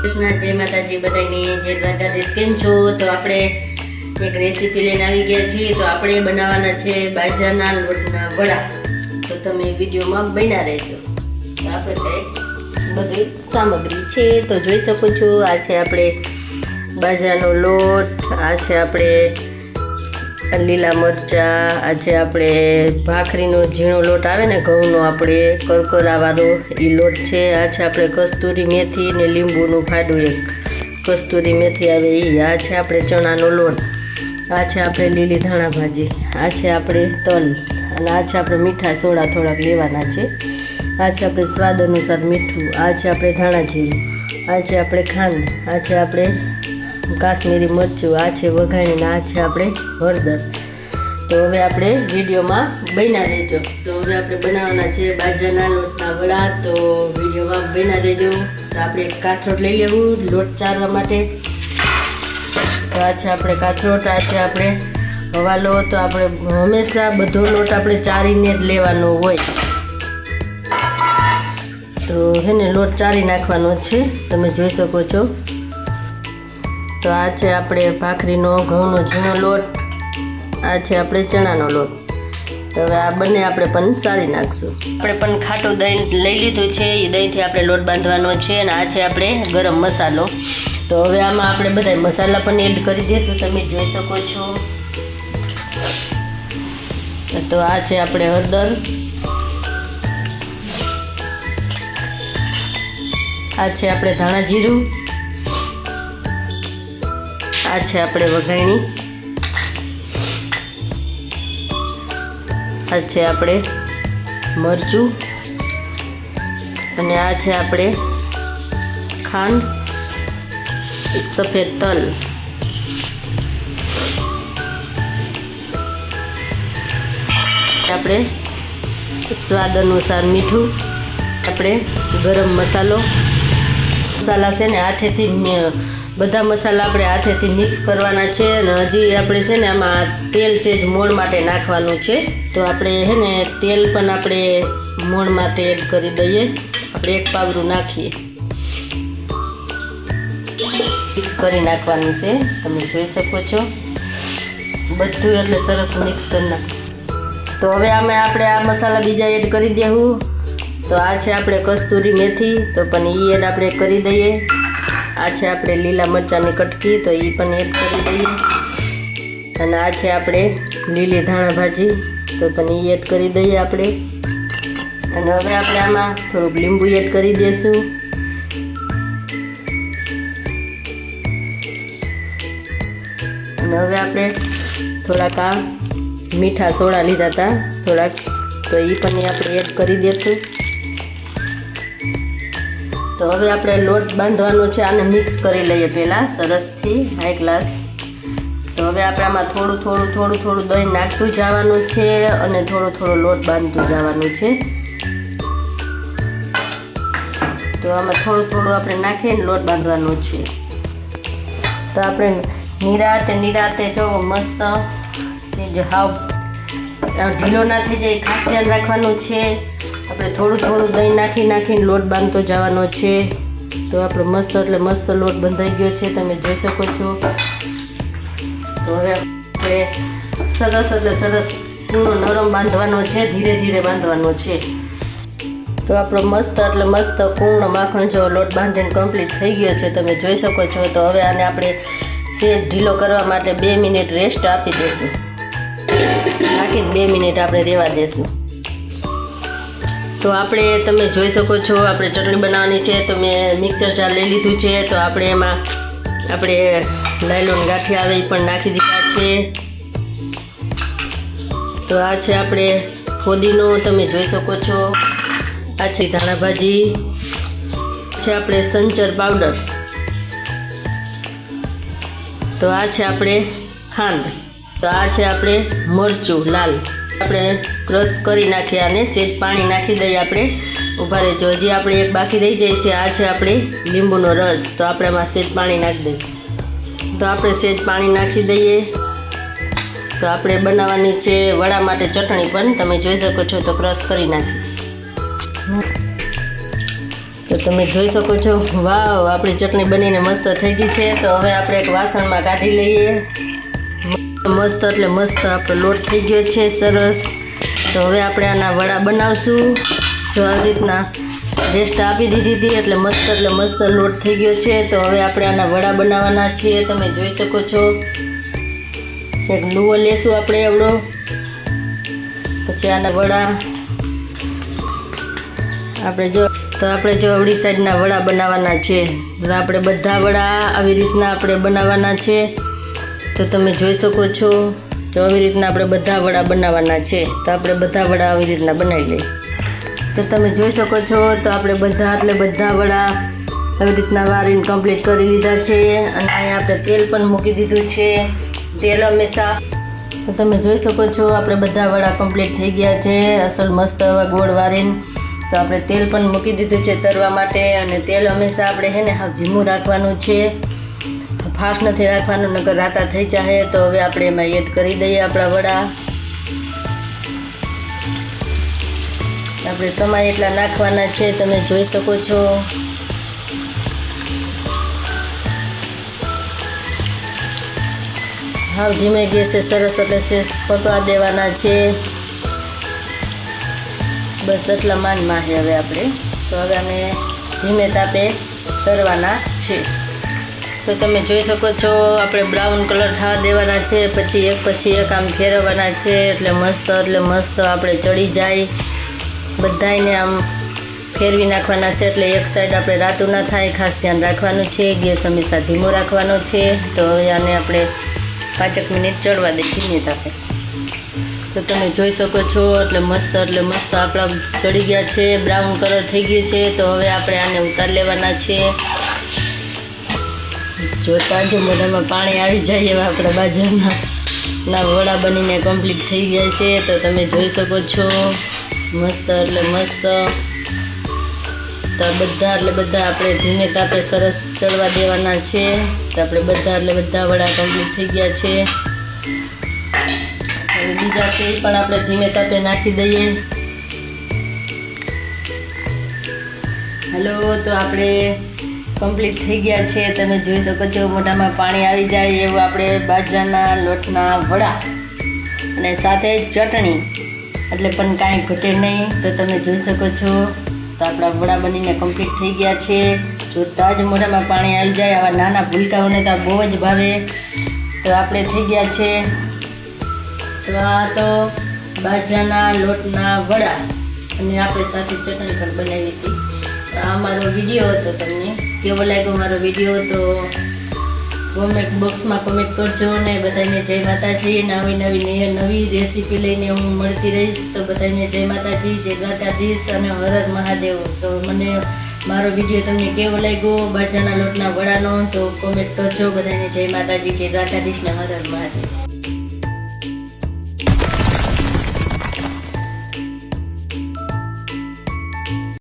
કૃષ્ણ જય માતાજી બધાની જય દ્વારકાધીશ કેમ છો તો આપણે એક રેસીપી લઈને આવી ગયા છીએ તો આપણે બનાવવાના છે બાજરાના લોટના વડા તો તમે વિડીયોમાં બન્યા રહેજો તો આપણે કંઈક બધી સામગ્રી છે તો જોઈ શકો છો આ છે આપણે બાજરાનો લોટ આ છે આપણે લીલા મરચાં આ છે આપણે ભાખરીનો ઝીણો લોટ આવે ને ઘઉંનો આપણે કરકરાવાળો એ લોટ છે આ છે આપણે કસ્તુરી મેથી ને લીંબુનું ફાડું એક કસ્તુરી મેથી આવે એ આ છે આપણે ચણાનો લોટ આ છે આપણે લીલી ધાણા ભાજી આ છે આપણે તલ અને આ છે આપણે મીઠા સોડા થોડાક લેવાના છે આ છે આપણે સ્વાદ અનુસાર મીઠું આ છે આપણે ધાણા જીરું આ છે આપણે ખાંડ આ છે આપણે કાશ્મીરી મરચું આ છે વઘાણીને આ છે આપણે હળદર તો હવે આપણે વિડીયોમાં બન્યા રહેજો તો હવે આપણે બનાવવાના છે બાજરાના લોટના વડા તો વિડીયોમાં બન્યા રહેજો તો આપણે એક કાથરોટ લઈ લેવું લોટ ચારવા માટે તો આ છે આપણે કાથરોટ આ છે આપણે હવાલો તો આપણે હંમેશા બધો લોટ આપણે ચારીને જ લેવાનો હોય તો હે ને લોટ ચારી નાખવાનો છે તમે જોઈ શકો છો તો આ છે આપણે ભાખરીનો ઘઉંનો ઝીણો લોટ આ છે આપણે ચણાનો લોટ તો હવે આ બંને આપણે પણ સારી નાખશું આપણે પણ ખાટું દહીં લઈ લીધું છે એ દહીંથી આપણે લોટ બાંધવાનો છે અને આ છે આપણે ગરમ મસાલો તો હવે આમાં આપણે બધા મસાલા પણ એડ કરી દઈશું તમે જોઈ શકો છો તો આ છે આપણે હળદર આ છે આપણે ધાણા જીરું આ છે આપણે વઘાણી આ છે આપણે મરચું અને આ છે આપણે ખાંડ સફેદ તલ આપણે સ્વાદ અનુસાર મીઠું આપણે ગરમ મસાલા છે ને હાથેથી બધા મસાલા આપણે હાથેથી મિક્સ કરવાના છે અને હજી આપણે છે ને આમાં તેલ છે જ મોણ માટે નાખવાનું છે તો આપણે છે ને તેલ પણ આપણે મોણ માટે એડ કરી દઈએ આપણે એક પાવરું નાખીએ મિક્સ કરી નાખવાનું છે તમે જોઈ શકો છો બધું એટલે સરસ મિક્સ કરી નાખ તો હવે આમાં આપણે આ મસાલા બીજા એડ કરી દેવું તો આ છે આપણે કસ્તુરી મેથી તો પણ એ એડ આપણે કરી દઈએ આ છે આપણે લીલા મરચાંની કટકી તો એ પણ એડ કરી દઈએ અને આ છે આપણે લીલી ધાણા ભાજી તો પણ એ એડ કરી દઈએ આપણે અને હવે આપણે આમાં થોડુંક લીંબુ એડ કરી દઈશું અને હવે આપણે થોડાક આ મીઠા સોડા લીધા હતા થોડાક તો એ પણ આપણે એડ કરી દઈશું તો હવે આપણે લોટ બાંધવાનો છે આને મિક્સ કરી લઈએ પહેલાં સરસથી હાઈ ગ્લાસ તો હવે આપણે આમાં થોડું દહીં નાખતું જવાનું છે અને થોડો લોટ બાંધતું જવાનું છે તો આમાં થોડું આપણે નાખીને લોટ બાંધવાનો છે તો આપણે નિરાતે જો મસ્ત સેજ હાવ ઢીલો ના થઈ જાય ખાસ ધ્યાન રાખવાનું છે આપણે થોડું દહીં નાખીને લોટ બાંધતો જવાનો છે તો આપણે મસ્ત એટલે મસ્ત લોટ બંધાઈ ગયો છે તમે જોઈ શકો છો તો હવે આપણે સરસ પૂર્ણ નરમ બાંધવાનો છે ધીરે ધીરે બાંધવાનો છે તો આપણો મસ્ત એટલે મસ્ત પૂર્ણ માખણ જેવો લોટ બાંધીને કમ્પ્લીટ થઈ ગયો છે તમે જોઈ શકો છો તો હવે આને આપણે સેજ ઢીલો કરવા માટે 2 મિનિટ રેસ્ટ આપી દઈશું રાખીને 2 મિનિટ આપણે રહેવા દઈશું તો આપણે તમે જોઈ શકો છો આપણે ચટણી બનાવવાની છે તો મેં મિક્સર જાર લઈ લીધું છે તો આપણે એમાં આપણે લાયલોન ગાંઠિયા આવે એ પણ નાખી દીધા છે તો આ છે આપણે ફોદીનો તમે જોઈ શકો છો આ છે ધાણા ભાજી છે આપણે સંચર પાવડર તો આ છે આપણે ખાંડ તો આ છે આપણે મરચું લાલ આપણે ક્રશ કરી નાખીએ અને સેજ પાણી નાખી દઈએ આપણે ઊભા રહેજો હજી આપણે એક બાકી રહી જાય છે આ છે આપણે લીંબુનો રસ તો આપણે એમાં સેજ પાણી નાખી દઈએ તો આપણે સેજ પાણી નાખી દઈએ તો આપણે બનાવવાની છે વડા માટે ચટણી પણ તમે જોઈ શકો છો તો ક્રશ કરી નાખી તો તમે જોઈ શકો છો, વાવ, આપણી ચટણી બનીને મસ્ત થઈ ગઈ છે. તો હવે આપણે એક વાસણમાં કાઢી લઈએ. મસ્ત એટલે મસ્ત આપણો લોટ થઈ ગયો છે, સરસ. તો હવે આપણે આના વડા બનાવશું. જો આવી રીતના રેસ્ટ આપી દીધી હતી એટલે મસ્ત લોટ થઈ ગયો છે. તો હવે આપણે આના વડા બનાવવાના છીએ. તમે જોઈ શકો છો, એક લુવો લેશું આપણે એવડો, પછી આના વડા આપણે જો અવળી સાઈડના વડા બનાવવાના છે. તો આપણે બધા વડા આવી રીતના આપણે બનાવવાના છે. તો તમે જોઈ શકો છો, તો આવી રીતના આપણે બધા વડા બનાવવાના છે. તો આપણે બધા વડા આવી રીતના બનાવી લઈએ. તો તમે જોઈ શકો છો, તો આપણે બધા વડા આવી રીતના વારીને કમ્પ્લીટ કરી લીધા છે. અને અહીંયા આપણે તેલ પણ મૂકી દીધું છે. તેલ હંમેશા, તો તમે જોઈ શકો છો, આપણે બધા વડા કમ્પ્લીટ થઈ ગયા છે. અસલ મસ્ત એવા ગોળ વારીને. તો આપણે તેલ પણ મૂકી દીધું છે તરવા માટે. અને તેલ હંમેશા આપણે હાવ ધીમું રાખવાનું છે, ફાસ્ટ નથી રાખવાનું, નકર રાતા થઈ જાય. તો હવે આપણે એમાં એડ કરી દઈએ આપણા વડા. આપણે સમાય એટલા નાખવાના છે, તમે જોઈ શકો છો. હાવ ધીમે ગેસે સરસ એટલે પકવા દેવાના છે. બસ એટલા માનમાં છે હવે આપણે. તો હવે અમે ધીમે તાપે તરવાના છે. તો તમે જોઈ શકો છો, આપણે બ્રાઉન કલર થવા દેવાના છે. પછી એક આમ ફેરવવાના છે. એટલે મસ્ત આપણે ચડી જાય. બધાને આમ ફેરવી નાખવાના છે. એટલે એક સાઈડ આપણે રાતું ના થાય, ખાસ ધ્યાન રાખવાનું છે. ગેસ હંમેશા ધીમો રાખવાનો છે. તો હવે આને આપણે 5 મિનિટ ચડવા દઈએ ધીમે તાપે. તો તમે જોઈ શકો છો, એટલે મસ્ત આપણા ચડી ગયા છે, બ્રાઉન કલર થઈ ગયું છે. તો હવે આપણે આને ઉતાર લેવાના છે. જોતાં જ મોઢામાં પાણી આવી જાય એવા આપણા બાજરાના વડા બનીને કમ્પ્લીટ થઈ ગયા છે. તો તમે જોઈ શકો છો, મસ્ત તો બધા આપણે ધીમે તાપે સરસ ચડવા દેવાના છે. તો આપણે બધા વડા કમ્પ્લીટ થઈ ગયા છે. હવે બીજા છે એ પણ આપણે ધીમે તાપે નાખી દઈએ. હલો, તો આપણે કમ્પ્લીટ થઈ ગયા છે. તમે જોઈ શકો છો, મોઢામાં પાણી આવી જાય એવું આપણે બાજરાના લોટના વડા અને સાથે ચટણી, એટલે પણ કાંઈ ઘટે નહીં. તો તમે જોઈ શકો છો, તો આપણા વડા બનીને કમ્પ્લીટ થઈ ગયા છે. જોતાં જ મોઢામાં પાણી આવી જાય. આવા નાના ભૂલકાઓને તો બહુ જ ભાવે. તો આપણે થઈ ગયા છે. તો આ તો બાજરાના લોટના વડા અને આપણે સાથે ચટણી પણ બનાવી હતી. તો આ મારો વિડીયો હતો. તમને કેવો લાગ્યો મારો વિડીયો? તો કોમેન્ટ બોક્સમાં કોમેન્ટ કરજો. ને બધાને જય માતાજી. નવી રેસીપી લઈને હું મળતી રહીશ. તો બધાને જય માતાજી, જય દ્વારકાધીશ અને હર હર મહાદેવ. તો મને મારો વિડીયો તમને કેવો લાગ્યો બાજરાના લોટના વડાનો? તો કોમેન્ટ કરજો. બધાને જય માતાજી, જય દ્વારકાધીશ ને હર હર મહાદેવ.